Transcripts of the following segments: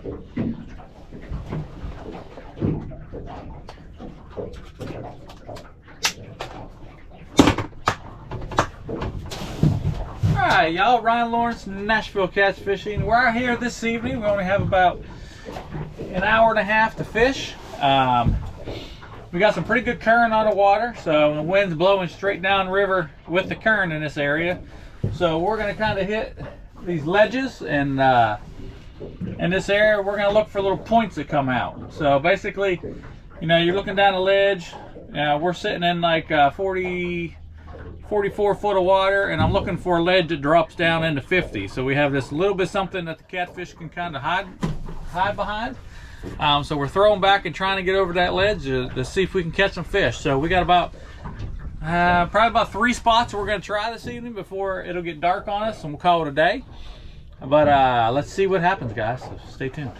Alright y'all, Ryan Lawrence, Nashville Cats Fishing. We're out here this evening. We only have about an hour and a half to fish. We got some pretty good current on the water, so the wind's blowing straight down river with the current in this area. So we're going to kind of hit these ledges, and in this area we're going to look for little points that come out. So basically, you know, you're looking down a ledge. We're sitting in like 44 foot of water, and I'm looking for a ledge that drops down into 50. So we have this little bit something that the catfish can kind of hide behind. So we're throwing back and trying to get over that ledge to see if we can catch some fish. So we got about probably about 3 spots we're going to try this evening before it'll get dark on us, and we'll call it a day. But let's see what happens, guys. So stay tuned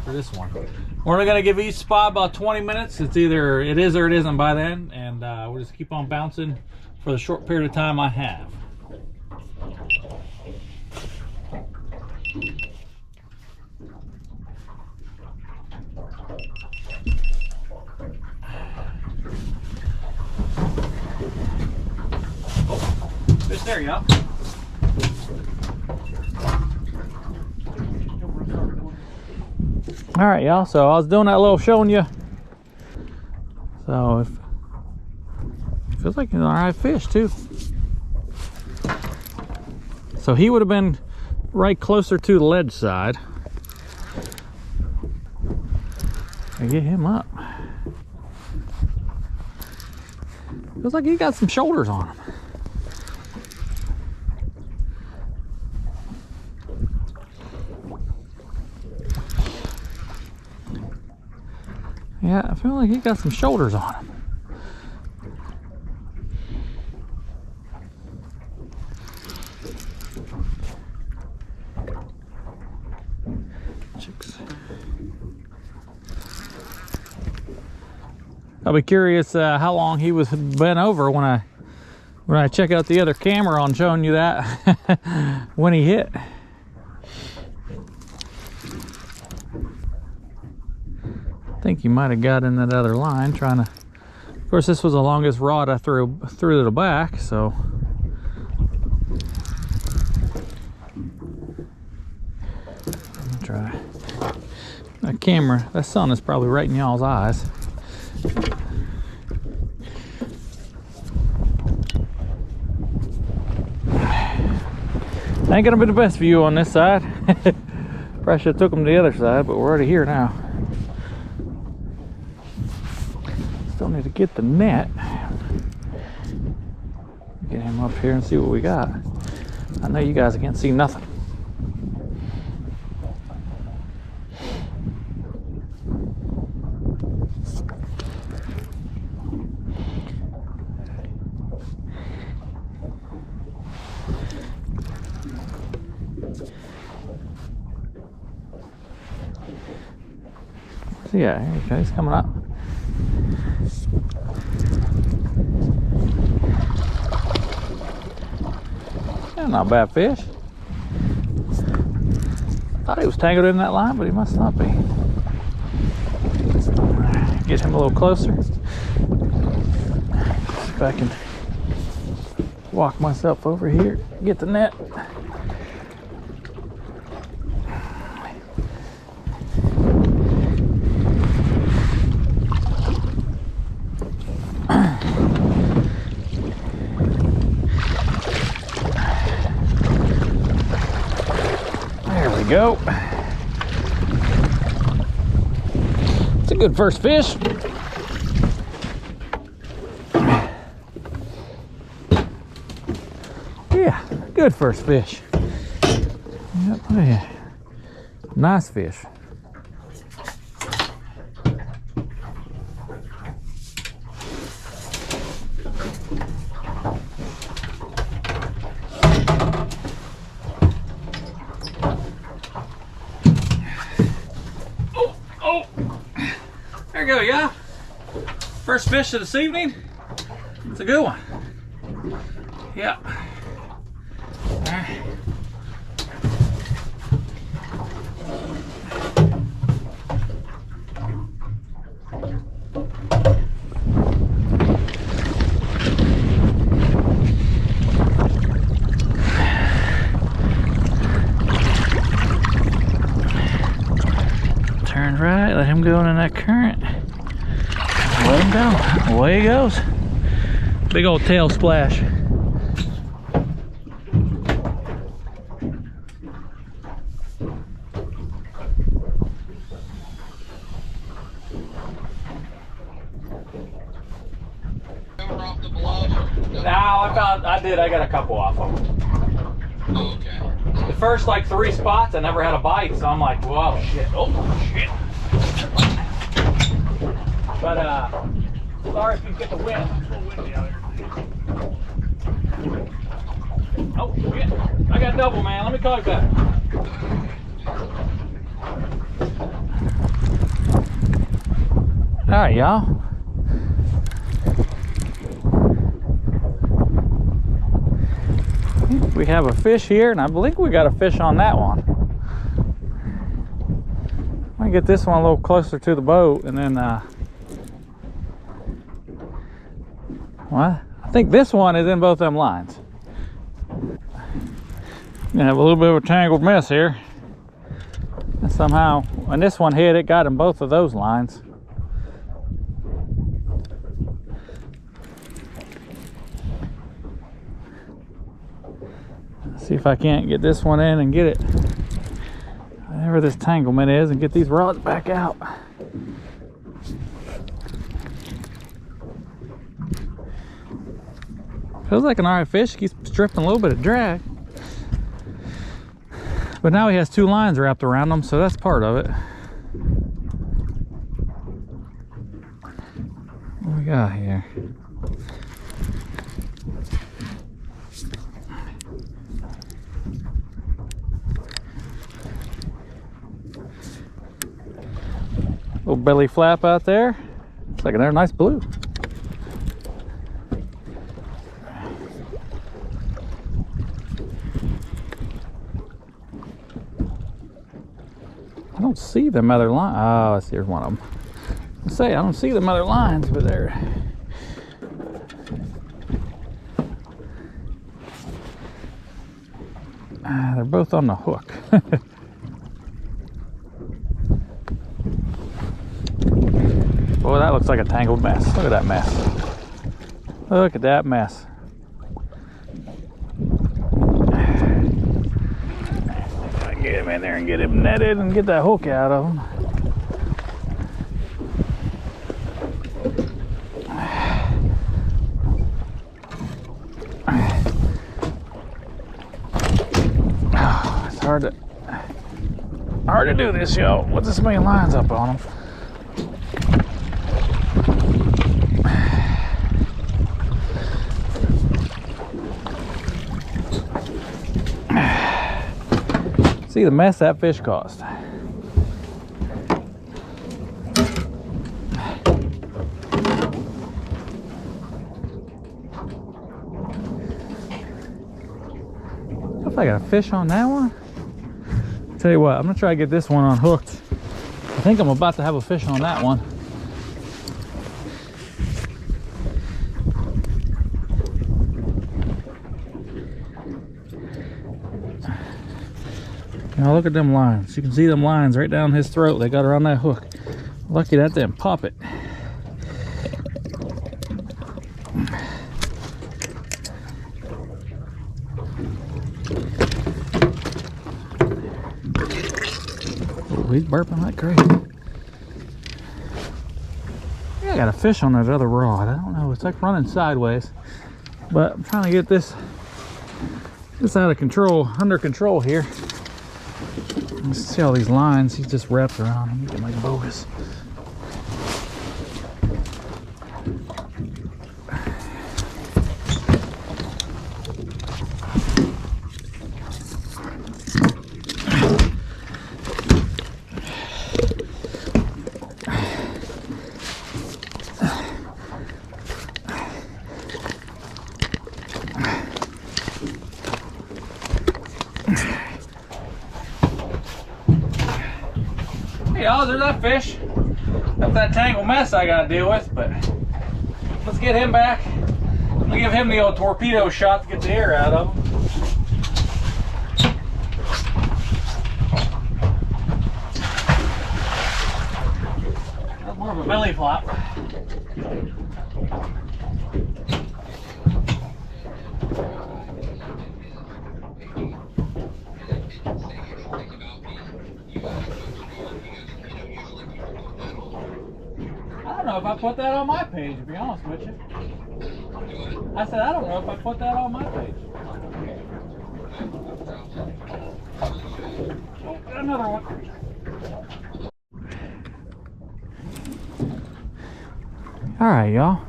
for this one. We're only going to give each spot about 20 minutes. It's either it is or it isn't by then, and we'll just keep on bouncing for the short period of time I have. Oh, fish there, y'all. All right, y'all. So I was doing that little showing you. So feels like an alright fish too. So he would have been right closer to the ledge side. I get him up. Feels like he got some shoulders on him. Yeah, I feel like he got some shoulders on him. I'll be curious how long he was bent over when I check out the other camera on showing you that when he hit. I think he might have got in that other line trying to. Of course, this was the longest rod I threw to the back, so. I'm gonna try. That camera, that sun is probably right in y'all's eyes. Ain't gonna be the best view on this side. Probably should have took them to the other side, but we're already here now. Still need to get the net. Get him up here and see what we got. I know you guys can't see nothing. Yeah, here he goes, he's coming up. Yeah, not a bad fish. Thought he was tangled in that line, but he must not be. Get him a little closer. See if I can walk myself over here, get the net. Go. It's a good first fish. Yeah, good first fish. Yep, oh yeah. Nice fish. There you go, yeah. First fish of this evening. It's a good one. Yeah. All right. Turn right, let him go in that current. Let him go. Away he goes. Big old tail splash. I got a couple off of them. Oh, okay. The first like 3 spots, I never had a bite, so I'm like, whoa, shit. Oh, shit. But, sorry if you get the wind. It's a little windy out here. Oh, shit. I got double, man. Let me call you back. All right, y'all. We have a fish here, and I believe we got a fish on that one. I'm gonna get this one a little closer to the boat, and then well, I think this one is in both them lines. Gonna have a little bit of a tangled mess here. And somehow, when this one hit, it got in both of those lines. See if I can't get this one in and get it wherever this tanglement is and get these rods back out. Feels like an alright fish. Keeps stripping a little bit of drag. But now he has 2 lines wrapped around him, so that's part of it. What we got here? Little belly flap out there. Looks like another nice blue. I don't see them other lines. Oh, I see, here's one of them. I don't see them other lines, but they're both on the hook. Boy, that looks like a tangled mess. Look at that mess. Look at that mess. Gotta get him in there and get him netted and get that hook out of him. Oh, it's hard to do this, yo. With this many lines up on them. See the mess that fish caused. If I got a fish on that one, I'll tell you what, I'm gonna try to get this one unhooked. I think I'm about to have a fish on that one. Now look at them lines. You can see them lines right down his throat. They got around that hook. Lucky that didn't pop it. Oh, he's burping like crazy. I got a fish on that other rod. I don't know. It's like running sideways. But I'm trying to get this out of control, under control here. Let's see all these lines. He's just wrapped around him. He's like bogus. Y'all, there's that fish. That's that tangle mess I gotta deal with, but let's get him back. I'm gonna give him the old torpedo shot to get the air out of him. More of a belly flop. I don't know if I put that on my page, to be honest with you. I said, I don't know if I put that on my page. Oh, got another one. All right, y'all.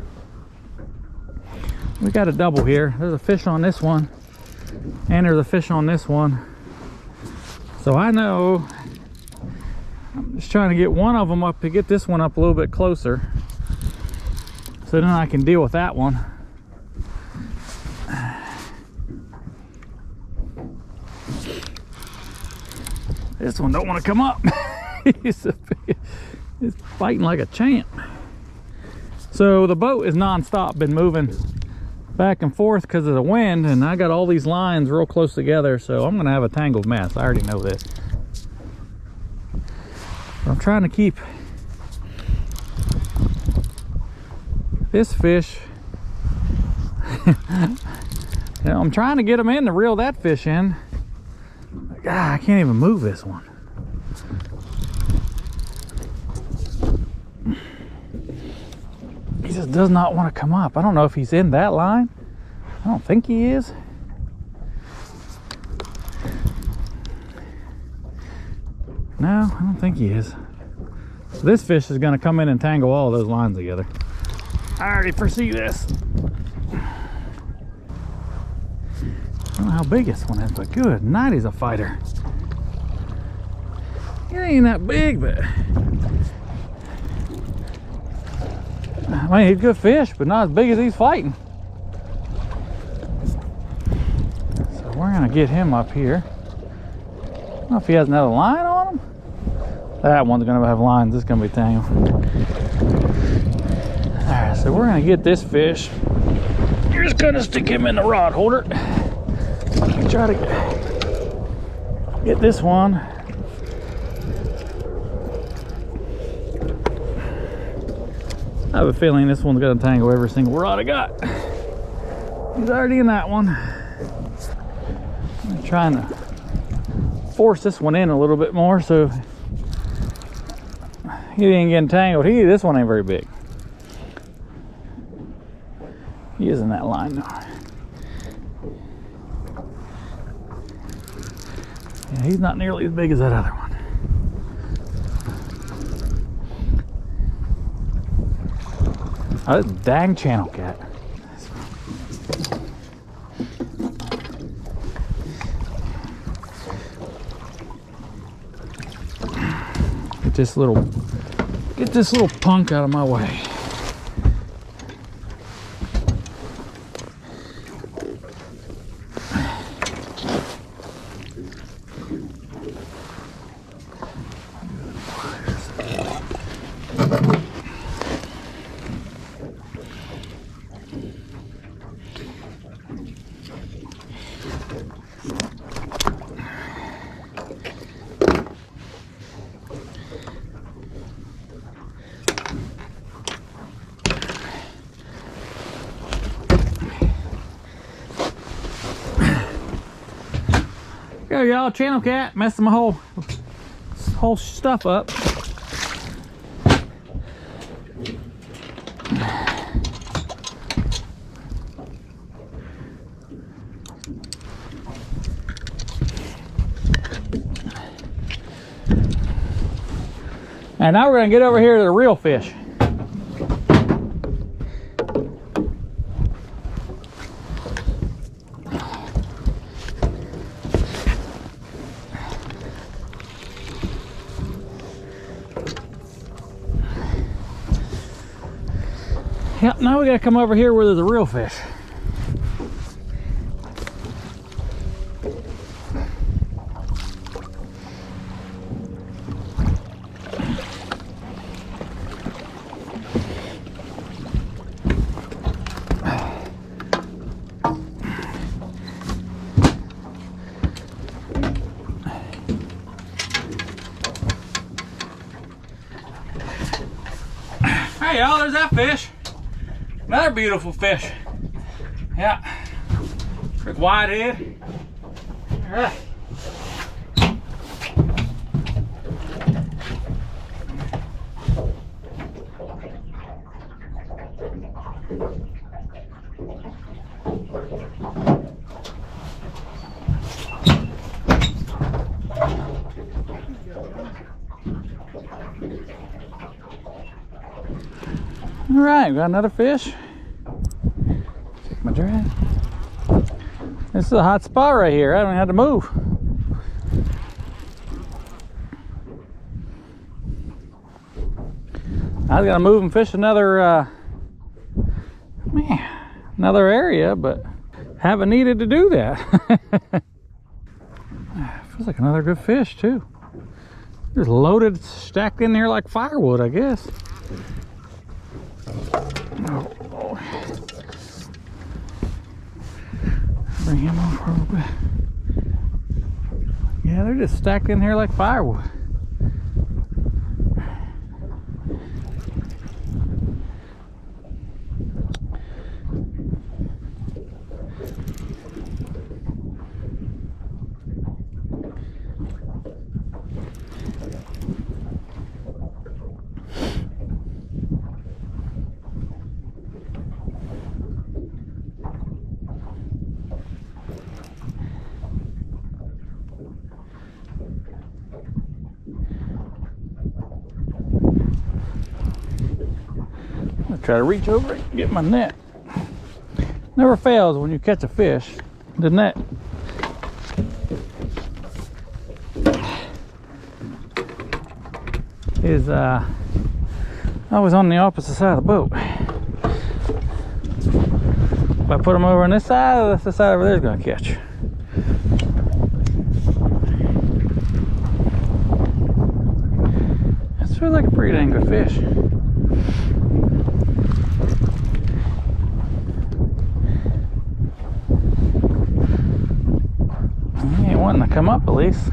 We got a double here. There's a fish on this one, and there's a fish on this one. So I know I'm just trying to get one of them up to get this one up a little bit closer, so then I can deal with that one. This one don't want to come up. he's fighting like a champ. So the boat is non-stop, been moving back and forth because of the wind, and I got all these lines real close together, so I'm gonna have a tangled mess. I already know this. But I'm trying to keep this fish. You know, I'm trying to get them in to reel that fish in. God, I can't even move this one. He just does not want to come up. I don't know if he's in that line. I don't think he is. No, I don't think he is. So this fish is going to come in and tangle all those lines together. I already foresee this. I don't know how big this one is, but good night, he's a fighter. It ain't that big, but I mean, he's a good fish, but not as big as he's fighting. So we're gonna get him up here. I don't know if he has another line on him. That one's gonna have lines. This is gonna be tangled. All right, so we're gonna get this fish. You're just gonna stick him in the rod holder. Try to get this one. I have a feeling this one's gonna tangle every single rod I got. He's already in that one. I'm trying to force this one in a little bit more so he ain't getting tangled. This one ain't very big. He is in that line though. Yeah, he's not nearly as big as that other one. Oh, this dang channel cat. Get this little punk out of my way. Go, y'all, channel cat messing my whole stuff up. And now we're gonna get over here to the real fish. Yep, now we gotta come over here where there's a real fish. Hey y'all, there's that fish. Another beautiful fish. Yeah. Big wide head. All right. All right, we got another fish. Check my drag. This is a hot spot right here. I don't even have to move. I was gonna move and fish another, another area, but haven't needed to do that. Feels like another good fish too. Just loaded, stacked in there like firewood, I guess. Oh. Bring him on for a little bit. Yeah, they're just stacked in here like firewood. Try to reach over and get my net. Never fails when you catch a fish. The net. Is always on the opposite side of the boat. If I put them over on this side, that's the side over there is going to catch. This feels like a pretty dang good fish. He ain't wanting to come up at least.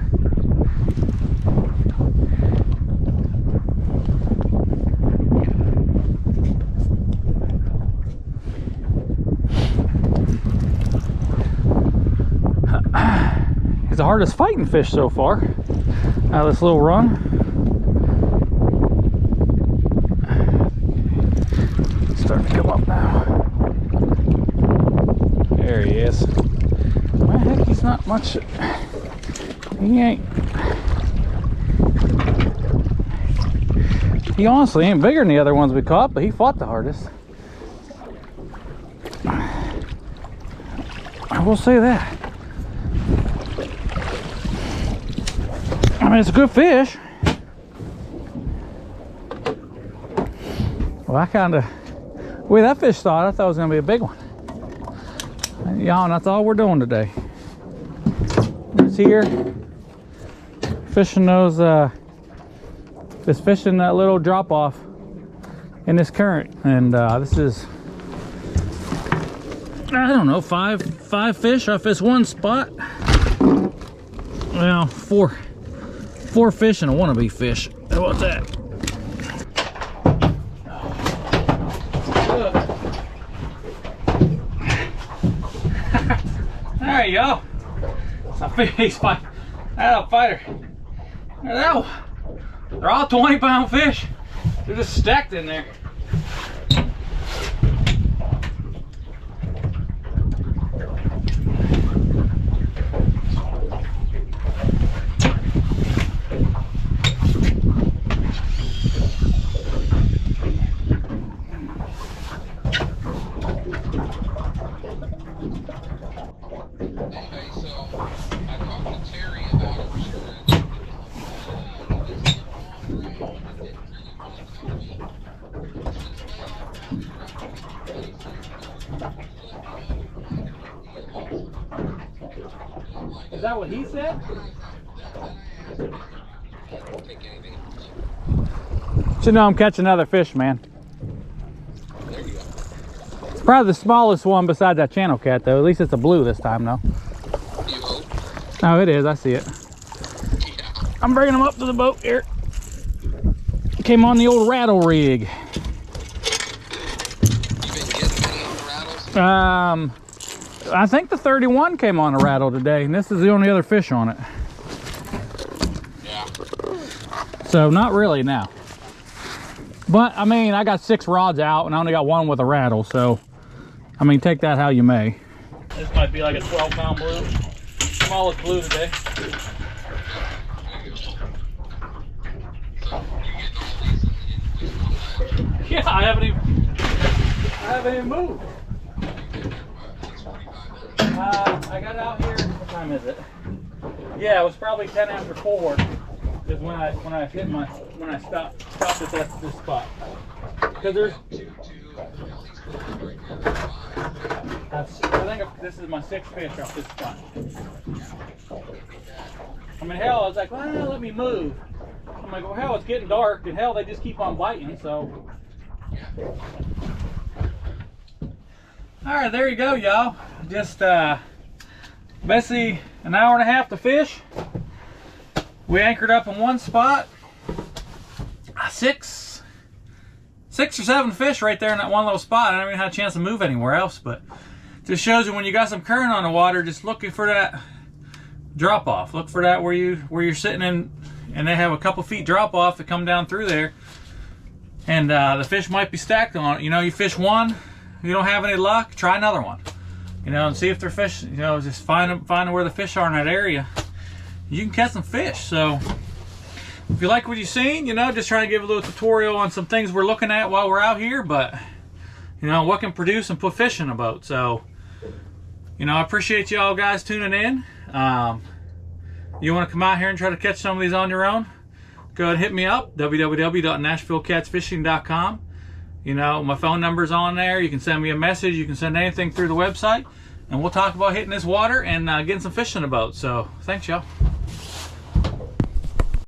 He's the hardest fighting fish so far out of this little run. Starting to come up now. There he is. Well, heck, he's not much. He ain't. He honestly ain't bigger than the other ones we caught, but he fought the hardest. I will say that. I mean, it's a good fish. Well, I kind of, the way that fish thought, I thought it was going to be a big one. Y'all, that's all we're doing today. It's here, fishing those, just fishing that little drop off in this current. And this is, I don't know, five fish off this one spot. Well, four fish and a wannabe fish. How about that? There you go. He's fighting. That fighter. They're all 20-pound fish. They're just stacked in there. Is that what he said? So now I'm catching another fish, man. There you go. It's probably the smallest one besides that channel cat, though. At least it's a blue this time, though. You hope. Oh, it is. I see it. Yeah. I'm bringing him up to the boat here. Came on the old rattle rig. I think the 31 came on a rattle today, and this is the only other fish on it. Yeah. So not really now. But I mean, I got 6 rods out and I only got 1 with a rattle, so I mean, take that how you may. This might be like a 12-pound blue. Smallest blue today. Yeah, I haven't even moved. I got out here. What time is it? Yeah, it was probably 10 after 4. Is when I stopped at this spot. Because there's. I think this is my 6th fish off this spot. I mean, hell, I was like, well, let me move. I'm like, well, hell, it's getting dark, and hell, they just keep on biting, so. All right, there you go, y'all. Just basically an hour and a half to fish. We anchored up in one spot. 6 or 7 fish right there in that one little spot. I haven't even had a chance to move anywhere else, but just shows you when you got some current on the water, just looking for that drop off. Look for that where you're sitting in, and they have a couple feet drop off to come down through there, and the fish might be stacked on it. You know, you fish one, you don't have any luck, try another one. You know, and see if they're fish. You know, just find where the fish are in that area. You can catch some fish. So if you like what you've seen, you know, just trying to give a little tutorial on some things we're looking at while we're out here, but you know, what can produce and put fish in a boat. So, you know, I appreciate y'all guys tuning in. You want to come out here and try to catch some of these on your own, go ahead and hit me up, www.nashvillecatsfishing.com. You know, my phone number's on there. You can send me a message. You can send anything through the website, and we'll talk about hitting this water and getting some fish in the boat. So thanks, y'all.